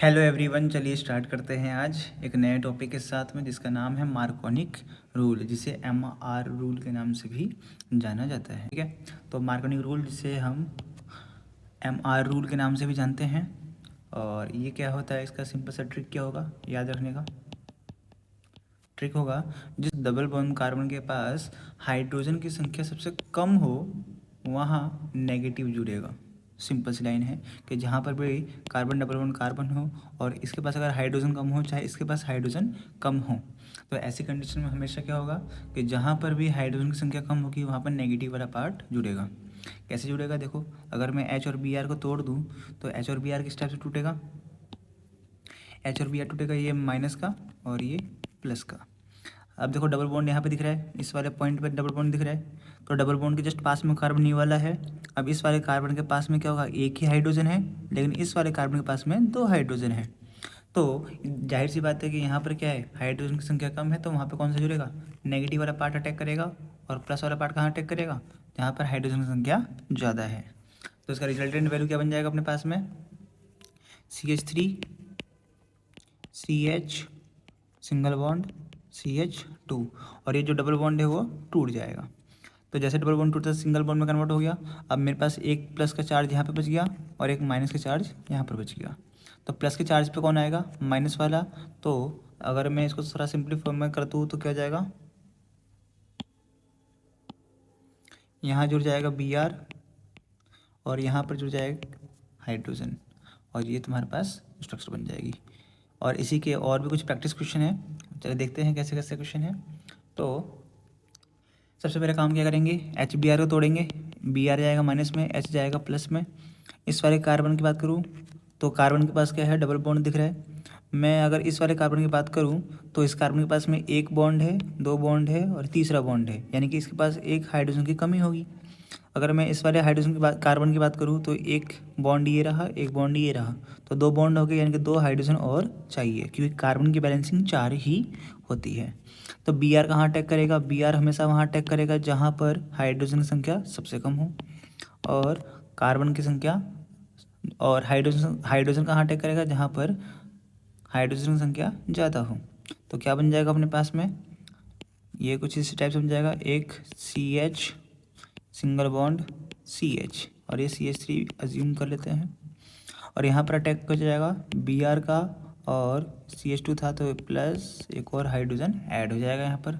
Hello everyone, चलिए start करते हैं आज एक नए टॉपिक के साथ में जिसका नाम है मार्कोनिक रूल, जिसे MR रूल के नाम से भी जाना जाता है। ठीक है, तो मार्कोनिक रूल जिसे हम MR रूल के नाम से भी जानते हैं। और ये क्या होता है, इसका सिंपल सा ट्रिक क्या होगा याद रखने का। ट्रिक होगा, जिस डबल बॉन्ड कार्बन के पास हाइड्रोजन की संख्या सबसे कम हो वहाँ नेगेटिव जुड़ेगा। सिंपल सी लाइन है कि जहाँ पर भी कार्बन डबल बॉन्ड कार्बन हो और इसके पास अगर हाइड्रोजन कम हो, चाहे इसके पास हाइड्रोजन कम हो, तो ऐसी कंडीशन में हमेशा क्या होगा कि जहाँ पर भी हाइड्रोजन की संख्या कम होगी वहाँ पर नेगेटिव वाला पार्ट जुड़ेगा। कैसे जुड़ेगा देखो, अगर मैं H और Br को तोड़ दूँ तो H और Br किस टाइप से टूटेगा, H और Br टूटेगा ये माइनस का और ये प्लस का। अब देखो डबल बॉन्ड यहाँ पे दिख रहा है, इस वाले पॉइंट पे डबल बॉन्ड दिख रहा है, तो डबल बॉन्ड के जस्ट पास में कार्बन ये वाला है। अब इस वाले कार्बन के पास में क्या होगा, एक ही हाइड्रोजन है, लेकिन इस वाले कार्बन के पास में दो हाइड्रोजन है। तो जाहिर सी बात है कि यहाँ पर क्या है, हाइड्रोजन की संख्या कम है, तो वहाँ पर कौन सा जुड़ेगा, नेगेटिव वाला पार्ट अटैक करेगा। और प्लस वाला पार्ट कहाँ अटैक करेगा, जहाँ पर हाइड्रोजन की संख्या ज़्यादा है। तो इसका रिजल्टेंट वैल्यू क्या बन जाएगा अपने पास में, CH3 CH single bond CH2, और ये जो डबल बॉन्ड है वो टूट जाएगा। तो जैसे डबल बॉन्ड टूटता है सिंगल बॉन्ड में कन्वर्ट हो गया। अब मेरे पास एक प्लस का चार्ज यहाँ पे बच गया और एक माइनस का चार्ज यहाँ पर बच गया। तो प्लस के चार्ज पे कौन आएगा, माइनस वाला। तो अगर मैं इसको थोड़ा सिंपलीफाई में कर दूँ तो क्या हो जाएगा, यहाँ जुड़ जाएगा Br और यहाँ पर जुड़ जाएगा हाइड्रोजन, और ये तुम्हारे पास स्ट्रक्चर बन जाएगी। और इसी के और भी कुछ प्रैक्टिस क्वेश्चन है, चलिए देखते हैं कैसे कैसे क्वेश्चन है। तो सबसे पहले काम क्या करेंगे, HBr को तोड़ेंगे, Br जाएगा माइनस में, H जाएगा प्लस में। इस वाले कार्बन की बात करूँ तो कार्बन के पास क्या है, डबल बॉन्ड दिख रहा है। मैं अगर इस वाले कार्बन की बात करूँ तो इस कार्बन के पास में एक बॉन्ड है, दो बॉन्ड है और तीसरा बॉन्ड है, यानी कि इसके पास एक हाइड्रोजन की कमी होगी। अगर मैं इस वाले हाइड्रोजन की बात, कार्बन की बात करूँ तो एक बॉन्ड ये रहा, एक बॉन्ड ये रहा, तो दो बॉन्ड हो गए, यानी कि दो हाइड्रोजन और चाहिए, क्योंकि कार्बन की बैलेंसिंग 4 ही होती है। तो Br कहाँ अटैक करेगा, Br हमेशा वहाँ अटैक करेगा जहाँ पर हाइड्रोजन की संख्या सबसे कम हो, और कार्बन की संख्या और हाइड्रोजन हाइड्रोजन कहाँ अटैक करेगा, जहाँ पर हाइड्रोजन की संख्या ज़्यादा हो। तो क्या बन जाएगा अपने पास में, ये कुछ इस टाइप से बन जाएगा, एक CH सिंगल बॉन्ड CH, और ये CH3 अज्यूम कर लेते हैं, और यहाँ पर अटैक हो जाएगा Br का, और CH2 था तो प्लस एक और हाइड्रोजन ऐड हो जाएगा यहाँ पर,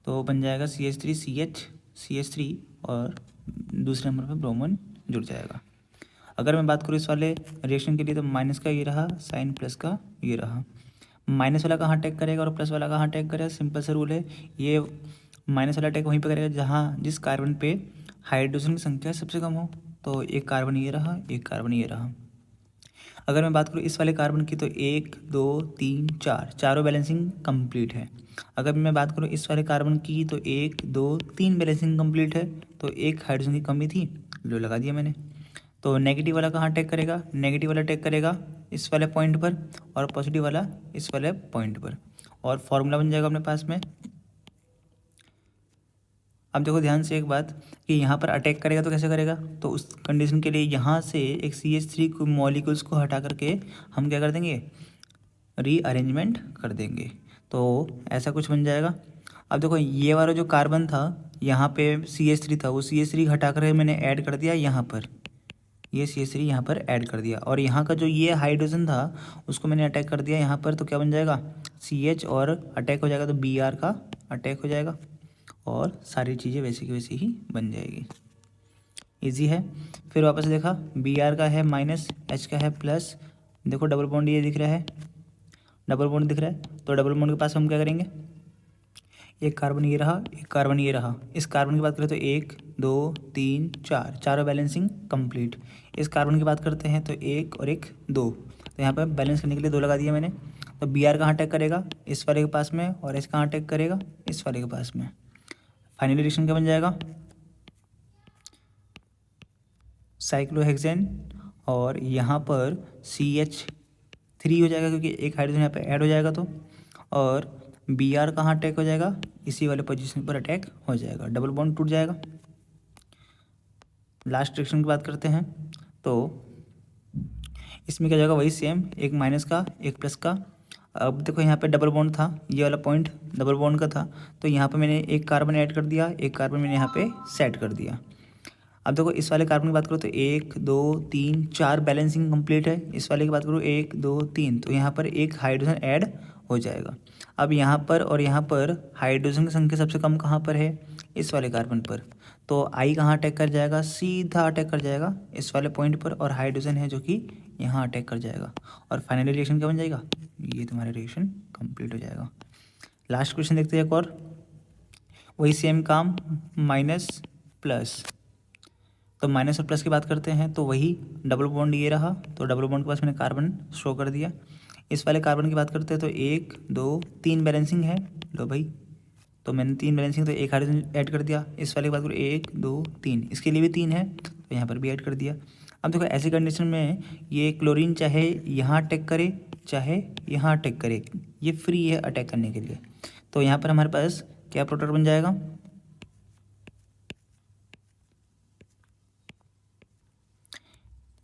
तो बन जाएगा CH3 CH CH3, और दूसरे नंबर पर ब्रोमोन जुड़ जाएगा। अगर मैं बात करूँ इस वाले रिएक्शन के लिए तो माइनस का ये रहा साइन, प्लस का ये रहा। माइनस वाला कहाँ अटैक करेगा और प्लस वाला कहाँ अटैक करेगा, सिंपल सा रूल है, ये माइनस वाला अटैक वहीं पे करेगा जहाँ जिस कार्बन पे हाइड्रोजन की संख्या सबसे कम हो। तो एक कार्बन ये रहा, एक कार्बन ये रहा। अगर मैं बात करूँ इस वाले कार्बन की तो 1 2 3 4, चारों बैलेंसिंग कंप्लीट है। अगर मैं बात करूँ इस वाले कार्बन की तो 1 2 3 बैलेंसिंग कंप्लीट है, तो एक हाइड्रोजन की कमी थी, लो लगा दिया मैंने। तो नेगेटिव वाला कहाँ अटैक करेगा, नेगेटिव वाला अटैक करेगा इस वाले पॉइंट पर, और पॉजिटिव वाला इस वाले पॉइंट पर, और फॉर्मूला बन जाएगा अपने पास में। अब देखो ध्यान से एक बात कि यहाँ पर अटैक करेगा तो कैसे करेगा, तो उस कंडीशन के लिए यहाँ से एक CH3 को मॉलिक्यूल्स को हटा करके हम क्या कर देंगे, रीअरेंजमेंट कर देंगे, तो ऐसा कुछ बन जाएगा। अब देखो ये वाला जो कार्बन था यहाँ पे CH3 था, वो CH3 हटा कर मैंने ऐड कर दिया यहाँ पर, ये CH3 यहाँ पर ऐड कर दिया, और यहाँ का जो ये हाइड्रोजन था उसको मैंने अटैक कर दिया यहाँ पर, तो क्या बन जाएगा, CH और अटैक हो जाएगा तो Br का अटैक हो जाएगा, और सारी चीज़ें वैसी की वैसी ही बन जाएगी। इजी है। फिर वापस से देखा, Br का है माइनस, H का है प्लस, देखो डबल बॉन्ड ये दिख रहा है, डबल बॉन्ड दिख रहा है, तो डबल बॉन्ड के पास हम क्या करेंगे, एक कार्बन ये रहा, एक कार्बन ये रहा। इस कार्बन की बात करें तो 1 2 3 4, चारों बैलेंसिंग कंप्लीट। इस कार्बन की बात करते हैं तो 1 और 1 2, तो यहाँ पर बैलेंस करने के लिए 2 लगा दिया मैंने। तो Br कहाँ अटैक करेगा, इस वाले के पास में, और H कहाँ अटैक करेगा, इस वाले के पास में। फाइनली रिएक्शन क्या बन जाएगा, साइक्लोहेक्सेन, और यहाँ पर CH3 हो जाएगा क्योंकि एक हाइड्रोजन यहाँ पे ऐड हो जाएगा, तो और Br कहाँ अटैक हो जाएगा, इसी वाले पोजीशन पर अटैक हो जाएगा, डबल बॉन्ड टूट जाएगा। लास्ट रिएक्शन की बात करते हैं तो इसमें क्या जाएगा, वही सेम, एक माइनस का एक प्लस का। अब देखो यहाँ पे डबल बॉन्ड था, ये वाला पॉइंट डबल बॉन्ड का था, तो यहाँ पे मैंने एक कार्बन ऐड कर दिया, एक कार्बन मैंने यहाँ पे सेट कर दिया। अब देखो इस वाले कार्बन की बात करो तो 1 2 3 4 बैलेंसिंग कंप्लीट है। इस वाले की बात करो 1 2 3, तो यहाँ पर एक हाइड्रोजन ऐड हो जाएगा। अब यहाँ पर और यहाँ पर हाइड्रोजन की संख्या सबसे कम कहाँ पर है, इस वाले कार्बन पर। तो आई कहाँ अटैक कर जाएगा, सीधा अटैक कर जाएगा इस वाले पॉइंट पर, और हाइड्रोजन है जो कि यहाँ अटैक कर जाएगा। और फाइनली रिएक्शन क्या बन जाएगा, ये तुम्हारा रिएक्शन कंप्लीट हो जाएगा। लास्ट क्वेश्चन देखते हैं एक और, वही सेम काम, माइनस प्लस। तो माइनस और प्लस की बात करते हैं तो वही डबल बॉन्ड ये रहा, तो डबल बॉन्ड के पास मैंने कार्बन शो कर दिया। इस वाले कार्बन की बात करते हैं तो 1 2 3 बैलेंसिंग है, लो भाई, तो मैंने 3 बैलेंसिंग, तो एक हाइड्रोजन ऐड कर दिया। इस वाले की बात करूँ 1 2 3, इसके लिए भी 3 है, तो यहाँ पर भी ऐड कर दिया। अब देखो ऐसी कंडीशन में ये क्लोरीन चाहे यहाँ अटैक करे चाहे यहाँ अटैक करे, ये फ्री है अटैक करने के लिए। तो यहाँ पर हमारे पास क्या प्रोडक्ट बन जाएगा,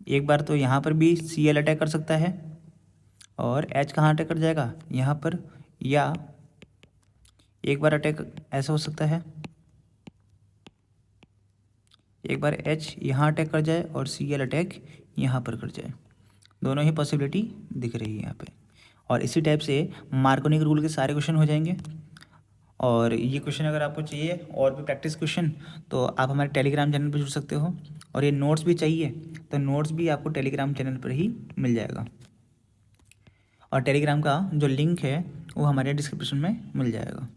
एक बार तो यहाँ पर भी Cl अटैक कर सकता है, और H कहाँ अटैक कर जाएगा, यहाँ पर, या एक बार अटैक ऐसा हो सकता है, एक बार H यहाँ अटैक कर जाए और Cl अटैक यहाँ पर कर जाए। दोनों ही पॉसिबिलिटी दिख रही है यहाँ पे। और इसी टाइप से मार्कोनी के रूल के सारे क्वेश्चन हो जाएंगे। और ये क्वेश्चन अगर आपको चाहिए और भी प्रैक्टिस क्वेश्चन, तो आप हमारे टेलीग्राम चैनल पर जुड़ सकते हो। और ये नोट्स भी चाहिए तो नोट्स भी आपको टेलीग्राम चैनल पर ही मिल जाएगा, और टेलीग्राम का जो लिंक है वो हमारे डिस्क्रिप्शन में मिल जाएगा।